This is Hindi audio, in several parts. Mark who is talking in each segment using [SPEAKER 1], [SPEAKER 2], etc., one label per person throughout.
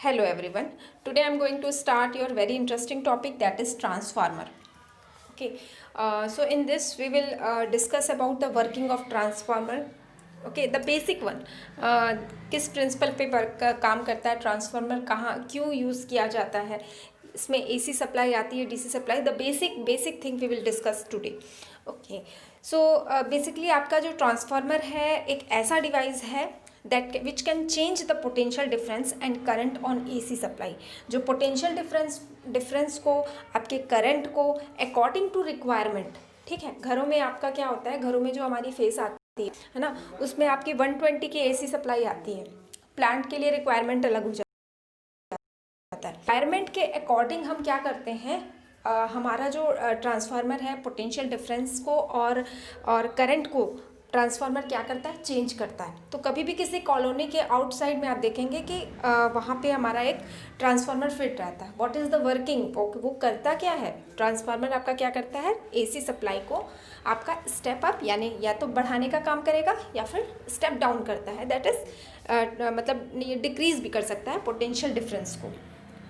[SPEAKER 1] Hello everyone. Today I am going to start your very interesting topic, that is transformer. Okay. So in this we will discuss about the working of transformer. Okay, the basic one. किस प्रिंसिपल पे वर्क काम करता है ट्रांसफार्मर, कहाँ क्यों यूज़ किया जाता है, इसमें एसी सप्लाई आती है, DC supply, the basic thing we will discuss today. Okay. So basically आपका जो ट्रांसफार्मर है एक ऐसा डिवाइस है that which can change the potential difference and current on AC supply. जो potential difference को, आपके current को according to requirement, ठीक है. घरों में आपका क्या होता है, घरों में जो हमारी फेस आती है ना, उसमें आपकी 120 की AC सप्लाई आती है. प्लांट के लिए रिक्वायरमेंट अलग हो जाता है. रिक्वायरमेंट के अकॉर्डिंग हम क्या करते हैं, हमारा जो ट्रांसफार्मर है पोटेंशियल डिफरेंस को और करंट को ट्रांसफार्मर क्या करता है, चेंज करता है. तो कभी भी किसी कॉलोनी के आउटसाइड में आप देखेंगे कि वहाँ पे हमारा एक ट्रांसफार्मर फिट रहता है. व्हाट इज़ द वर्किंग, वो करता क्या है, ट्रांसफार्मर आपका क्या करता है, एसी सप्लाई को आपका स्टेप अप यानी या तो बढ़ाने का काम करेगा या फिर स्टेप डाउन करता है. दैट इज़ मतलब ये डिक्रीज भी कर सकता है पोटेंशियल डिफरेंस को.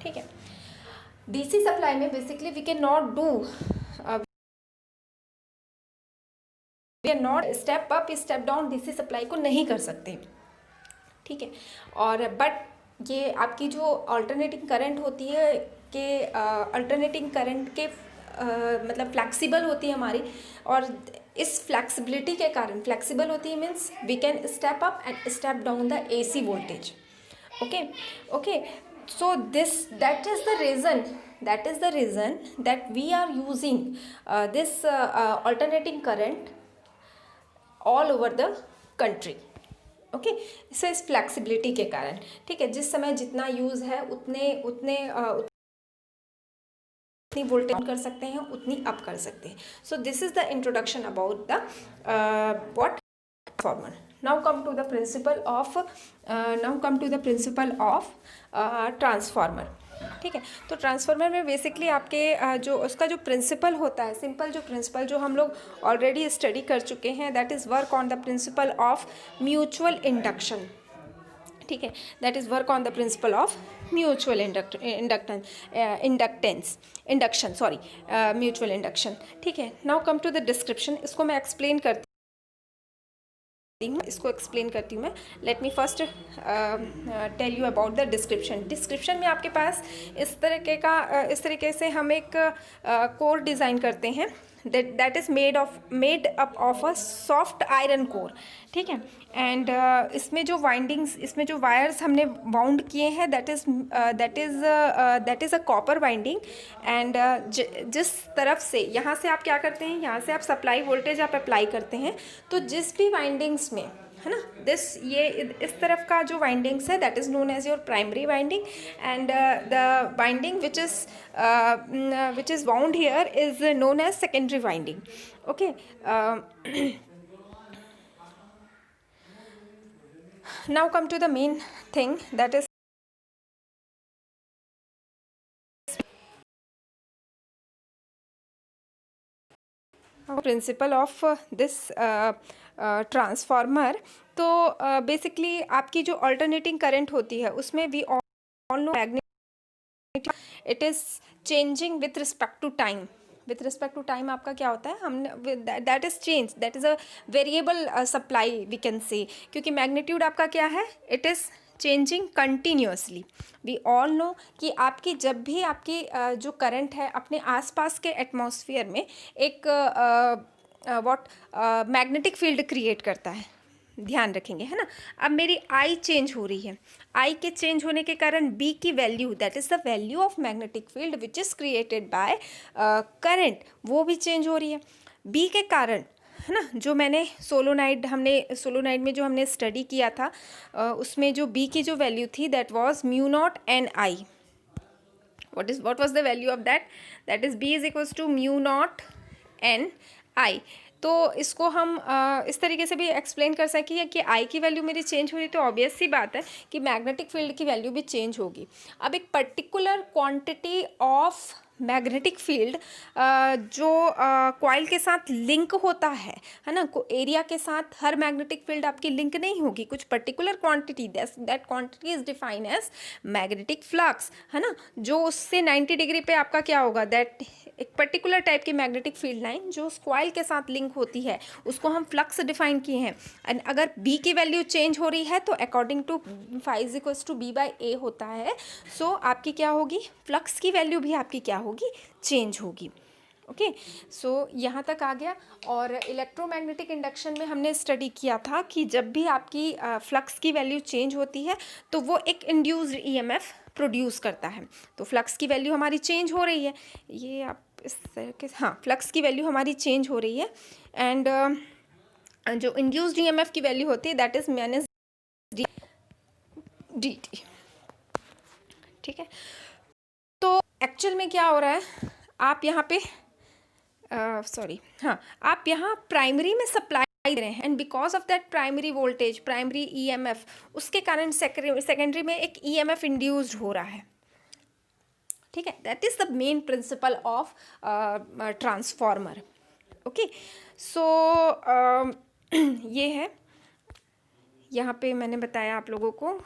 [SPEAKER 1] ठीक है. डीसी सप्लाई में basically we can not do, we are not step up step down DC supply को नहीं कर सकते. ठीक है. और बट ये आपकी जो अल्टरनेटिंग करंट होती है कि अल्टरनेटिंग करंट के मतलब फ्लैक्सिबल होती है हमारी, और इस फ्लैक्सिबिलिटी के कारण, फ्लैक्सिबल होती है means we can step up and step down the AC voltage. Okay. Okay. So that is the reason that we are using this alternating current all over the country. Okay. इससे इस फ्लैक्सिबिलिटी के कारण, ठीक है, जिस समय जितना यूज़ है उतनी वोल्टेज कर सकते हैं, उतनी अप कर सकते हैं. So this is the introduction about the what transformer. Now come to the principle of transformer. ठीक है. तो ट्रांसफार्मर में बेसिकली आपके जो उसका जो प्रिंसिपल होता है, सिंपल जो प्रिंसिपल जो हम लोग ऑलरेडी स्टडी कर चुके हैं, that is work on the principle of mutual induction. ठीक है. That is work on the principle of mutual induction, sorry, mutual induction. ठीक है. Now come to the description. इसको मैं एक्सप्लेन करती हूँ मैं. Let me first tell you about the description में आपके पास इस तरीके से हम एक कोर डिज़ाइन करते हैं, that is made up of a soft iron core. ठीक है. एंड इसमें जो वाइंडिंग्स, इसमें जो वायर्स हमने बाउंड किए हैं, that is a copper winding. And जिस तरफ से, यहाँ से आप क्या करते हैं, यहाँ से आप सप्लाई वोल्टेज आप अप्लाई करते हैं, तो जिस भी वाइंडिंग्स में है ना, ये इस तरफ का जो वाइंडिंग्स है that is known as your primary winding, and the winding which is wound here is known as secondary winding. Okay. Now come to the main thing, that is principle of this transformer. तो बेसिकली आपकी जो अल्टरनेटिंग करंट होती है उसमें we all know magnetic, it is changing with respect to time. आपका क्या होता है, हमने that is change, that is a variable supply we can say, क्योंकि मैग्नीट्यूड आपका क्या है, it is changing continuously. We all know कि आपकी जब भी आपकी जो करंट है अपने आसपास के एटमॉस्फेयर में एक मैग्नेटिक फील्ड क्रिएट करता है. ध्यान रखेंगे, है ना. अब मेरी आई चेंज हो रही है, आई के चेंज होने के कारण बी की value, that is the value of magnetic field which is created by current, वो भी चेंज हो रही है बी के कारण, है ना. जो मैंने सोलोनाइड में जो हमने स्टडी किया था, उसमें जो बी की जो वैल्यू थी that was mu naught N I. what was the value of that is b is equals to mu naught N I. तो इसको हम इस तरीके से भी एक्सप्लेन कर सकें कि आई की वैल्यू मेरी चेंज हो रही, तो ऑब्वियस सी बात है कि मैग्नेटिक फील्ड की वैल्यू भी चेंज होगी. अब एक particular quantity of magnetic field जो कॉइल के साथ लिंक होता है ना, को एरिया के साथ हर मैग्नेटिक फील्ड आपकी लिंक नहीं होगी, कुछ particular quantity, that quantity is defined as magnetic flux, है ना, जो उससे 90 डिग्री पे आपका क्या होगा, दैट एक पर्टिकुलर टाइप की मैग्नेटिक फील्ड लाइन जो उस कॉइल के साथ लिंक होती है उसको हम फ्लक्स डिफाइन किए हैं। एंड अगर बी की वैल्यू चेंज हो रही है तो according to phi is equals to B by A होता है। सो आपकी क्या होगी, फ्लक्स की वैल्यू भी आपकी क्या होगी, चेंज होगी। ओके, सो यहाँ तक आ गया। और इलेक्ट्रोमैग्नेटिक इंडक्शन में हमने स्टडी किया था कि जब भी आपकी फ्लक्स की वैल्यू चेंज होती है तो वो एक इंड्यूस्ड ईएमएफ प्रोड्यूस करता है। तो फ्लक्स की वैल्यू हमारी चेंज हो रही है, ये आप इस तरह के, हाँ, फ्लक्स की वैल्यू हमारी चेंज हो रही है। एंड जो इंड्यूस्ड ईएमएफ की वैल्यू होती है that is minus D T. ठीक है, तो एक्चुअल में क्या हो रहा है, आप यहाँ पे आप यहाँ प्राइमरी में सप्लाई दे रहे हैं and because of that primary voltage, primary EMF, उसके कारण सेकेंडरी में एक ईएमएफ इंड्यूस्ड हो रहा है। ठीक है, that is the main principle of transformer. Okay, so ये है, यहाँ पे मैंने बताया आप लोगों को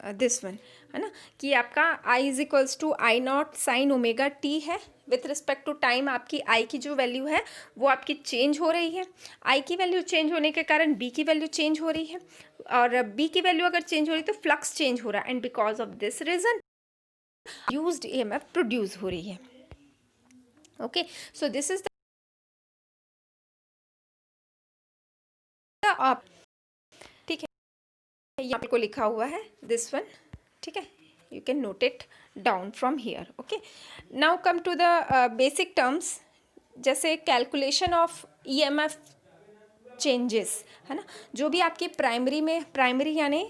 [SPEAKER 1] दिस वन, है ना, कि आपका I is equals to I naught sine omega t है। विथ रिस्पेक्ट टू टाइम आपकी आई की जो वैल्यू है वो आपकी चेंज हो रही है। आई की वैल्यू चेंज होने के कारण बी की वैल्यू चेंज हो रही है, और बी की वैल्यू अगर चेंज हो रही है तो फ्लक्स चेंज हो रहा है, and because of this reason used EMF produce हो रही है। Okay, so this is the, ठीक है, यहाँ को लिखा हुआ है दिस वन। ठीक है, you can note it down from here. Okay, now come to the basic terms, जैसे कैलकुलेशन ऑफ ईएमएफ चेंजेस, है ना, जो भी आपकी प्राइमरी में, प्राइमरी यानी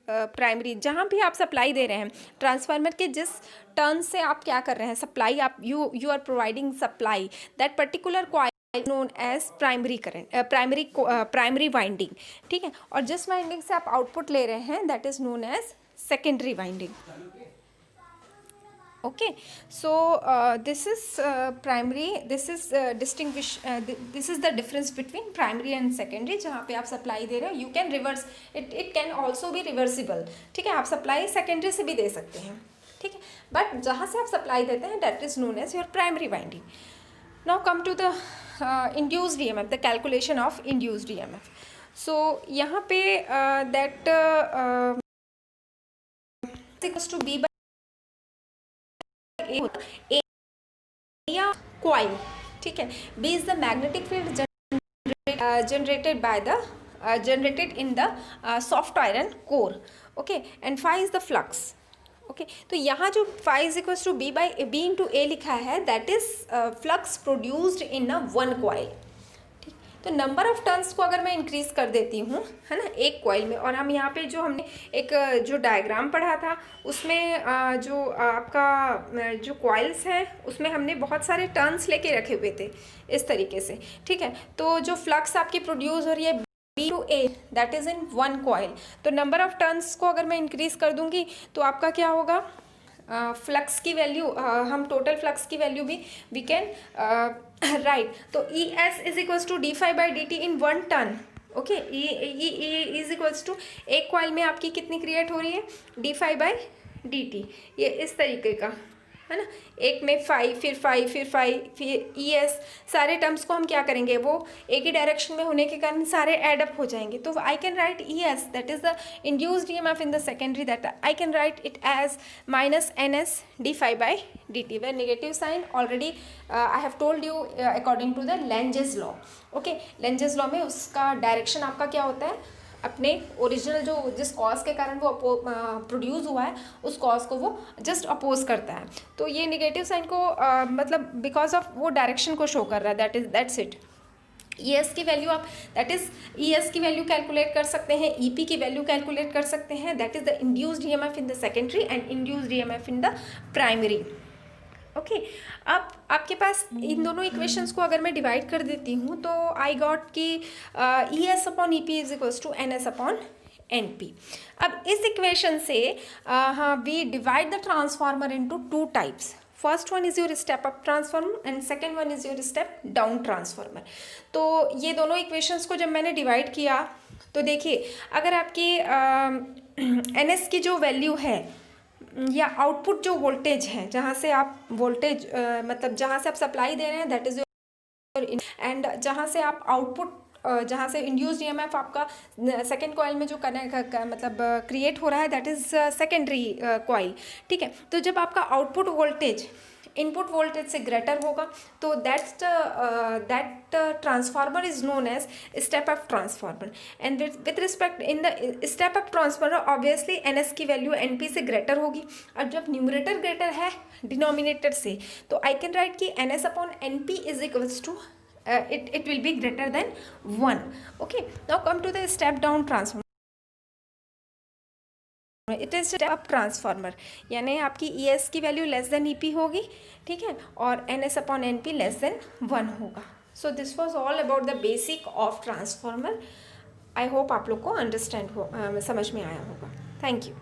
[SPEAKER 1] प्राइमरी जहाँ भी आप सप्लाई दे रहे हैं ट्रांसफार्मर के, जिस टर्न से आप क्या कर रहे हैं, सप्लाई, आप you are providing supply that particular coil known as primary current, primary winding. ठीक है, और जिस वाइंडिंग से आप आउटपुट ले रहे हैं that is known as secondary winding. Okay, so this is primary, this is distinguish this is the difference between primary and secondary। जहाँ पे आप सप्लाई दे रहे हो, you can reverse it, it can also be reversible। ठीक है, आप सप्लाई सेकेंडरी से भी दे सकते हैं। ठीक है, बट जहाँ से आप सप्लाई देते हैं that is known as your primary winding। now come to the induced EMF, the calculation of induced EMF। so यहाँ पे that equals to b by a area coil। ठीक है, b is the magnetic field generated by the generated in the soft iron core। okay, and phi is the flux। okay, तो यहाँ जो phi is equals to b by b into a लिखा है that is flux produced in a one coil। तो नंबर ऑफ टर्न्स को अगर मैं इंक्रीज कर देती हूँ, है ना, एक कॉइल में, और हम यहाँ पे जो हमने एक जो डायग्राम पढ़ा था उसमें जो आपका जो कॉइल्स हैं उसमें हमने बहुत सारे टर्न्स लेके रखे हुए थे इस तरीके से। ठीक है, तो जो फ्लक्स आपकी प्रोड्यूस हो रही है B to A that is in one coil, तो नंबर ऑफ टर्न्स को अगर मैं इंक्रीज कर दूँगी तो आपका क्या होगा, फ्लक्स की वैल्यू, हम टोटल फ्लक्स की वैल्यू भी वी कैन राइट। तो E S is equals to D five by D T in one turn. Okay, E is equals to एक कॉइल में आपकी कितनी क्रिएट हो रही है, D five by D T, ये इस तरीके का, है ना, एक में फाइव, फिर फाइव, फिर फाइव, फिर ई एस, सारे टर्म्स को हम क्या करेंगे, वो एक ही डायरेक्शन में होने के कारण सारे एडअप हो जाएंगे। तो I can write E S that is the induced EMF in the secondary, that I can write it as minus N S D five by D T, where negative sign already I have told you according to the Lenz's law. Okay, Lenz's law में उसका डायरेक्शन आपका क्या होता है, अपने ओरिजिनल जो जिस कॉज के कारण वो प्रोड्यूस हुआ है उस कॉज को वो जस्ट अपोज करता है। तो ये नेगेटिव साइन को मतलब बिकॉज ऑफ वो डायरेक्शन को शो कर रहा है, दैट्स इट। ई एस की वैल्यू आप, दैट इज ई एस की वैल्यू कैलकुलेट कर सकते हैं, ई पी की वैल्यू कैलकुलेट कर सकते हैं, that is the induced EMF in the secondary and induced EMF in the primary. Okay, अब आपके पास इन दोनों इक्वेशंस को अगर मैं डिवाइड कर देती हूँ तो आई गॉट की E S upon E P is equals to N S upon N P. अब इस इक्वेशन से हाँ we divide the transformer into two types. First one is your step up transformer and second one is your step down transformer. तो ये दोनों इक्वेशंस को जब मैंने डिवाइड किया तो देखिए, अगर आपकी एन एस की जो वैल्यू है या आउटपुट जो वोल्टेज है, जहाँ से आप वोल्टेज मतलब जहाँ से आप सप्लाई दे रहे हैं दैट इज़ योर, एंड जहाँ से आप आउटपुट जहाँ से इंड्यूस्ड ईएमएफ आपका सेकेंड कॉइल में जो कनेक्ट मतलब क्रिएट हो रहा है दैट इज़ सेकेंडरी कॉइल, ठीक है। तो जब आपका आउटपुट वोल्टेज इनपुट वोल्टेज से ग्रेटर होगा तो that transformer is known as step up transformer. And with respect in the step up transformer obviously N S की वैल्यू एन पी से ग्रेटर होगी। अब जब न्यूमरेटर ग्रेटर है डिनोमिनेटर से, तो आई कैन राइट कि N S upon N P is equals to it will be greater than 1. Okay, now come to the step down transformer. It is step up transformer, यानी आपकी ई एस की value less than E P होगी, ठीक है, और N S upon N P less than 1 होगा। So this was all about the basic of transformer. I hope आप लोग को अंडरस्टैंड हो समझ में आया होगा। Thank you.